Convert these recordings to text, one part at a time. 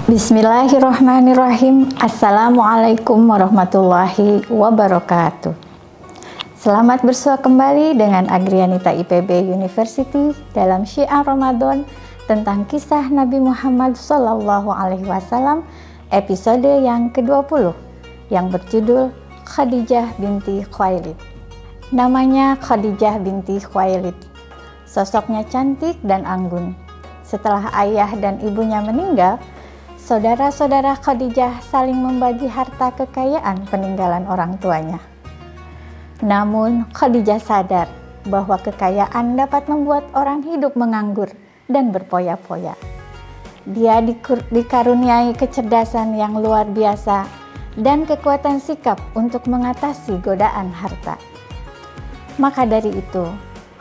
Bismillahirrahmanirrahim. Assalamualaikum warahmatullahi wabarakatuh. Selamat bersua kembali dengan Agrianita IPB University dalam Syiar Ramadan tentang kisah Nabi Muhammad SAW episode yang ke-20 yang berjudul Khadijah binti Khuwailid. Namanya Khadijah binti Khuwailid. Sosoknya cantik dan anggun. Setelah ayah dan ibunya meninggal, saudara-saudara Khadijah saling membagi harta kekayaan peninggalan orang tuanya. Namun Khadijah sadar bahwa kekayaan dapat membuat orang hidup menganggur dan berpoya-poya. Dia dikaruniai kecerdasan yang luar biasa dan kekuatan sikap untuk mengatasi godaan harta. Maka dari itu,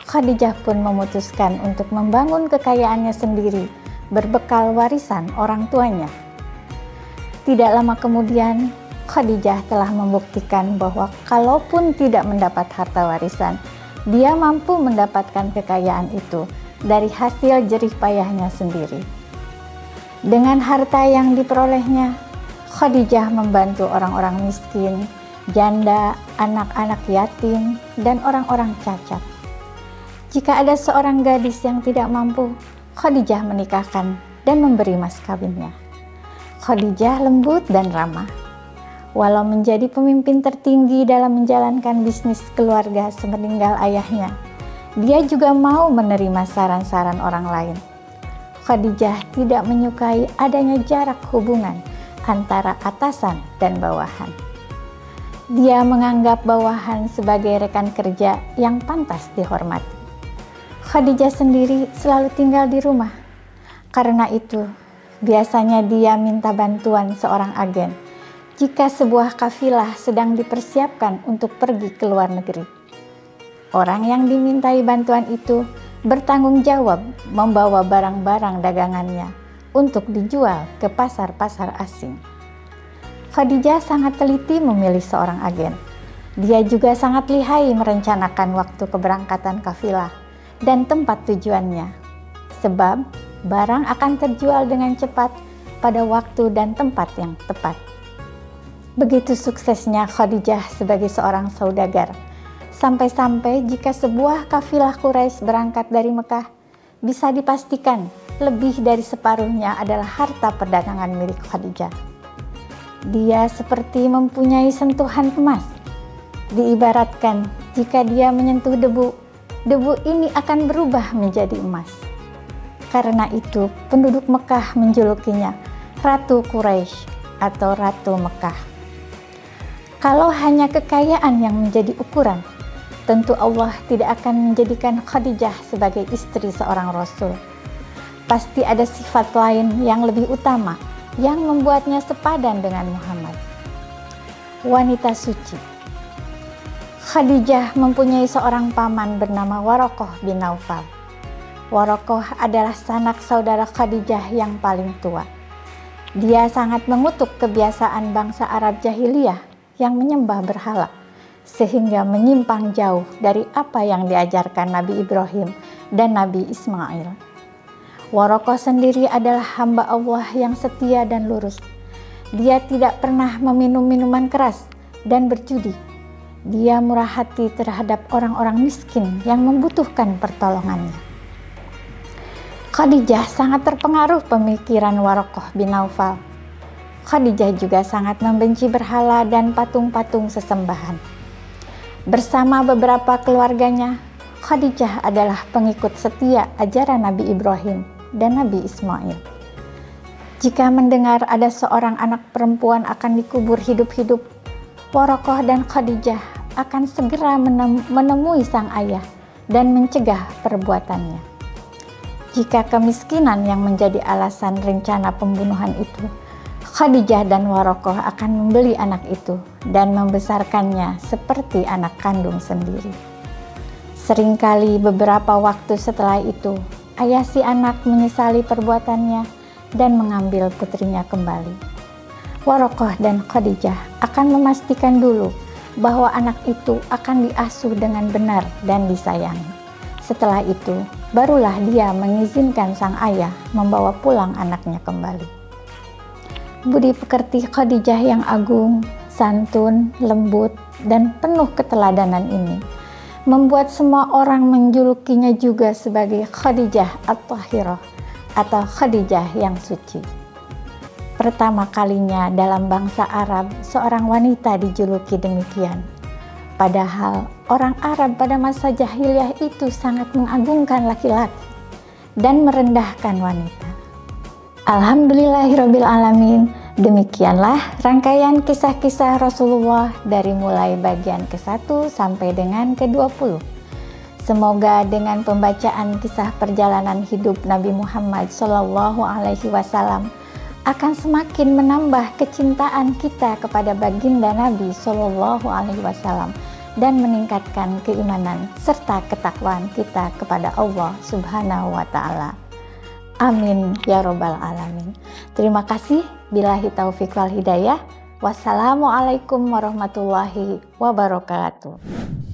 Khadijah pun memutuskan untuk membangun kekayaannya sendiri berbekal warisan orang tuanya. Tidak lama kemudian, Khadijah telah membuktikan bahwa kalaupun tidak mendapat harta warisan, dia mampu mendapatkan kekayaan itu dari hasil jerih payahnya sendiri. Dengan harta yang diperolehnya, Khadijah membantu orang-orang miskin, janda, anak-anak yatim, dan orang-orang cacat. Jika ada seorang gadis yang tidak mampu, Khadijah menikahkan dan memberi mas kawinnya. Khadijah lembut dan ramah. Walau menjadi pemimpin tertinggi dalam menjalankan bisnis keluarga semeninggal ayahnya, dia juga mau menerima saran-saran orang lain. Khadijah tidak menyukai adanya jarak hubungan antara atasan dan bawahan. Dia menganggap bawahan sebagai rekan kerja yang pantas dihormati. Khadijah sendiri selalu tinggal di rumah. Karena itu, biasanya dia minta bantuan seorang agen jika sebuah kafilah sedang dipersiapkan untuk pergi ke luar negeri. Orang yang dimintai bantuan itu bertanggung jawab membawa barang-barang dagangannya untuk dijual ke pasar-pasar asing. Khadijah sangat teliti memilih seorang agen. Dia juga sangat lihai merencanakan waktu keberangkatan kafilah dan tempat tujuannya, sebab barang akan terjual dengan cepat pada waktu dan tempat yang tepat. Begitu suksesnya Khadijah sebagai seorang saudagar, sampai-sampai jika sebuah kafilah Quraisy berangkat dari Mekah, bisa dipastikan lebih dari separuhnya adalah harta perdagangan milik Khadijah. Dia seperti mempunyai sentuhan emas. Diibaratkan jika dia menyentuh debu, debu ini akan berubah menjadi emas. Karena itu, penduduk Mekah menjulukinya Ratu Quraisy atau Ratu Mekah. Kalau hanya kekayaan yang menjadi ukuran, tentu Allah tidak akan menjadikan Khadijah sebagai istri seorang Rasul. Pasti ada sifat lain yang lebih utama yang membuatnya sepadan dengan Muhammad. Wanita suci. Khadijah mempunyai seorang paman bernama Warokoh bin Naufal. Warokoh adalah sanak saudara Khadijah yang paling tua. Dia sangat mengutuk kebiasaan bangsa Arab jahiliyah yang menyembah berhala, sehingga menyimpang jauh dari apa yang diajarkan Nabi Ibrahim dan Nabi Ismail. Warokoh sendiri adalah hamba Allah yang setia dan lurus. Dia tidak pernah meminum minuman keras dan berjudi. Dia murah hati terhadap orang-orang miskin yang membutuhkan pertolongannya. Khadijah sangat terpengaruh pemikiran Warokoh bin Naufal. Khadijah juga sangat membenci berhala dan patung-patung sesembahan. Bersama beberapa keluarganya, Khadijah adalah pengikut setia ajaran Nabi Ibrahim dan Nabi Ismail. Jika mendengar ada seorang anak perempuan akan dikubur hidup-hidup, Warokoh dan Khadijah akan segera menemui sang ayah dan mencegah perbuatannya. Jika kemiskinan yang menjadi alasan rencana pembunuhan itu, Khadijah dan Warokoh akan membeli anak itu dan membesarkannya seperti anak kandung sendiri. Seringkali beberapa waktu setelah itu, ayah si anak menyesali perbuatannya dan mengambil putrinya kembali. Warokoh dan Khadijah akan memastikan dulu bahwa anak itu akan diasuh dengan benar dan disayangi. Setelah itu, barulah dia mengizinkan sang ayah membawa pulang anaknya kembali. Budi pekerti Khadijah yang agung, santun, lembut, dan penuh keteladanan ini membuat semua orang menjulukinya juga sebagai Khadijah At-Thahirah atau Khadijah yang suci. Pertama kalinya dalam bangsa Arab seorang wanita dijuluki demikian. Padahal orang Arab pada masa jahiliyah itu sangat mengagungkan laki-laki dan merendahkan wanita. Alhamdulillahirabbil alamin. Demikianlah rangkaian kisah-kisah Rasulullah dari mulai bagian ke-1 sampai dengan ke-20. Semoga dengan pembacaan kisah perjalanan hidup Nabi Muhammad SAW akan semakin menambah kecintaan kita kepada baginda Nabi SAW dan meningkatkan keimanan serta ketakwaan kita kepada Allah Subhanahu wa Ta'ala. Amin ya robbal alamin. Terima kasih. Billahi taufiq wal hidayah. Wassalamualaikum warahmatullahi wabarakatuh.